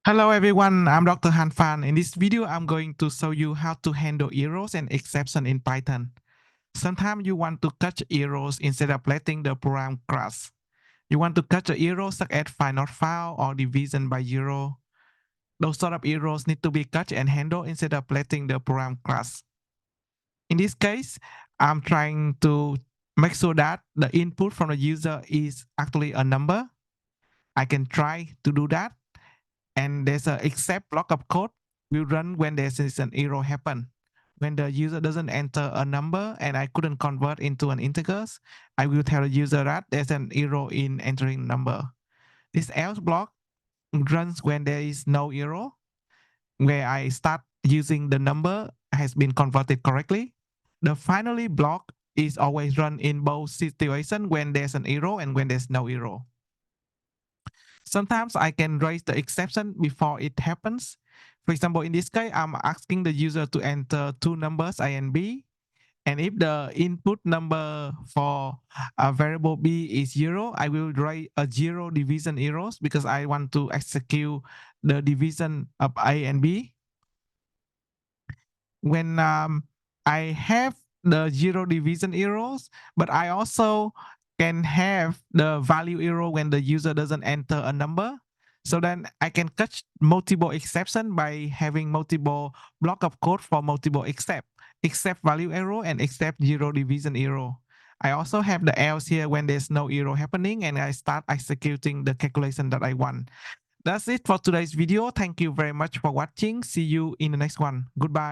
Hello everyone, I'm Dr. Han Phan. In this video, I'm going to show you how to handle errors and exception in Python. Sometimes you want to catch errors instead of letting the program crash. You want to catch an error such as find not found or division by zero. Those sort of errors need to be caught and handled instead of letting the program crash. In this case, I'm trying to make sure that the input from the user is actually a number. I can try to do that. And there's a except block of code will run when there is an error happen. When the user doesn't enter a number and I couldn't convert into an integers, I will tell the user that there's an error in entering number. This else block runs when there is no error, where I start using the number has been converted correctly. The finally block is always run in both situations when there's an error and when there's no error. Sometimes I can raise the exception before it happens. For example, in this case, I'm asking the user to enter two numbers, A and B. And if the input number for a variable B is zero, I will write a zero division errors because I want to execute the division of A and B. When I have the zero division errors, but I also can have the value error when the user doesn't enter a number. So then I can catch multiple exception by having multiple block of code for multiple except value error and except zero division error. I also have the else here when there's no error happening and I start executing the calculation that I want. That's it for today's video. Thank you very much for watching. See you in the next one. Goodbye.